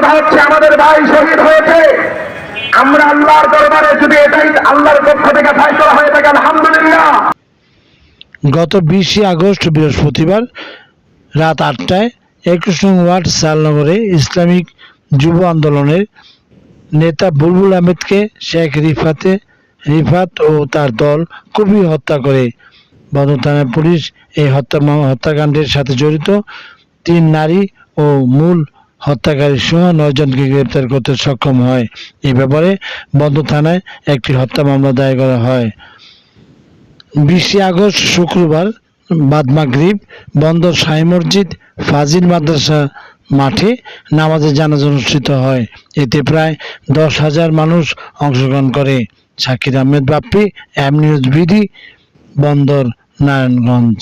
কথা হচ্ছে আমাদের ভাই শহীদ হয়েছে, আমরা আল্লাহর দরবারে যদি এটাই আল্লাহর পক্ষ থেকে ফয়সালা হয়ে থাকে আলহামদুলিল্লাহ। গত 20 আগস্ট বৃহস্পতিবার রাত 8টায় 21 নং ওয়ার্ড সালনগরে ইসলামিক যুব আন্দোলনের নেতা বুলবুল আহমেদকে শেখ রিফাত ও তার দল কুপিয়ে হত্যা করে। বন্দর থানার পুলিশ এই হত্যাকাণ্ডের সাথে জড়িত 3 নারী ও মূল হত্যাকারী সহ 9 জনকে গ্রেপ্তার করতে সক্ষম হয়। এই ব্যাপারে বন্দর থানায় একটি হত্যা মামলা দায়ের করা হয়। 20 আগস্ট শুক্রবার বাদ মাগরিব বন্দর শাহী মসজিদ ফাজিল মাদ্রাসা মাঠে নামাজে জানাজা অনুষ্ঠিত হয়। এতে প্রায় 10,000 মানুষ অংশগ্রহণ করে। Shakir Ahmed Bappi, M News BD, Bandar, Narayanganj.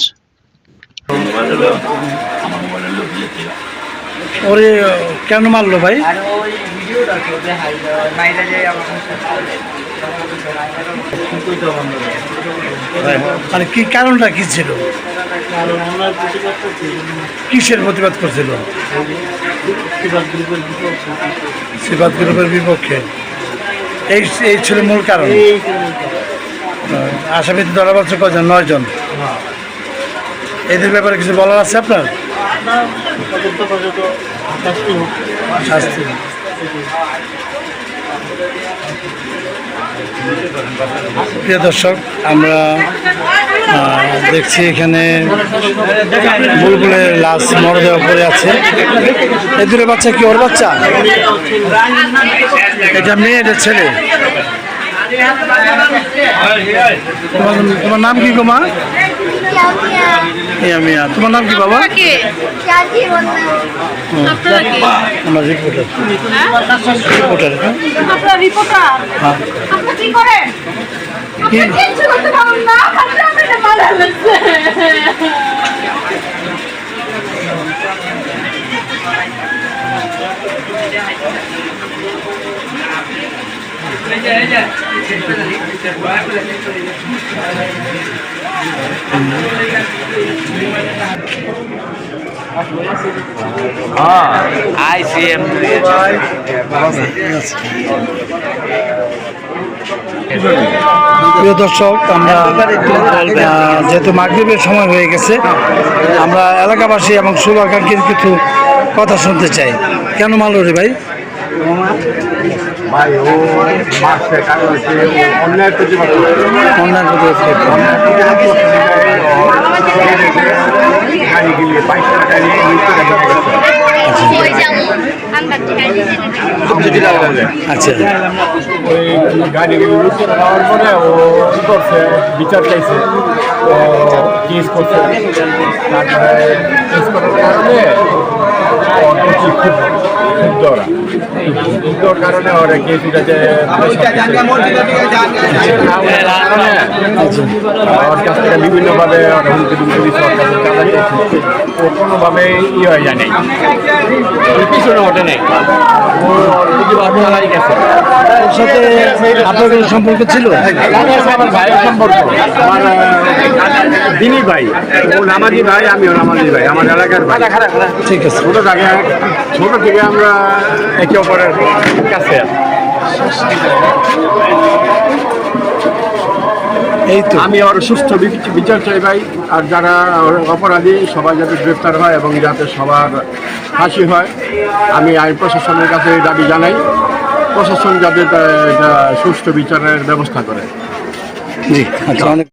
ওরে কেন মারলো ভাই? মানে কি কারণটা কি ছিল? কিসের প্রতিবাদ করছিল? সিফাত গ্রুপের বিপক্ষে। এই ছিল মূল কারণ। আসামিতে ধরা পড়ছে কজন? 9 জন। এদের ব্যাপারে কিছু বলার আছে আপনার? শাস্তি। প্রিয় দর্শক, আমরা দেখছি এখানে বুলবুলের লাশ মরদেহ পড়ে আছে। এই দুটো বাচ্চা কি ওর বাচ্চা? এটা মেয়ে, এটা ছেলে। তোমার নাম কি গো মা? মিয়া। তোমার নাম কি বাবা? আমার রিপোর্টার। ICM প্রিয় দর্শক, আমরা যেহেতু মাগরিবের সময় হয়ে গেছে, আমরা এলাকাবাসী এবং শুভাকাঙ্ক্ষীর কিছু কথা শুনতে চাই। কেন মারলো রে ভাই? অন্যায় প্রতিবাদ আচ্ছা, ওই গাড়িগুলো নেওয়ার পরে ও কী করছে, বিচার চাইছে, তো কেস করছে। তারপরে কেস করার কারণে ক্ষুব্ধর কারণে ওরা কেস উঠেছে। ওর কাছ থেকে বিভিন্নভাবে ও কোনোভাবে হয়ে যায় নাই, পিছনে ওঠে নেই, ওর গেছে। ওর সাথে আপনার কোনো সম্পর্ক ছিল? আমার ভাইয়ের সম্পর্ক, আমার দিনী ভাই, ও নামাজি ভাই, আমিও নামাজি ভাই, আমার এলাকার ভাই। ঠিক আছে। ছোট থেকে আমরা একে অপরের কাছে। এই তো আমি ওর সুস্থ বিচার চাই ভাই, আর যারা অপরাধী সবাই যাতে গ্রেফতার হয় এবং যাতে সবার ফাঁসি হয়। আমি আইন প্রশাসনের কাছে দাবি জানাই, প্রশাসন যাতে সুষ্ঠু বিচারের ব্যবস্থা করে। জি, আচ্ছা, অনেক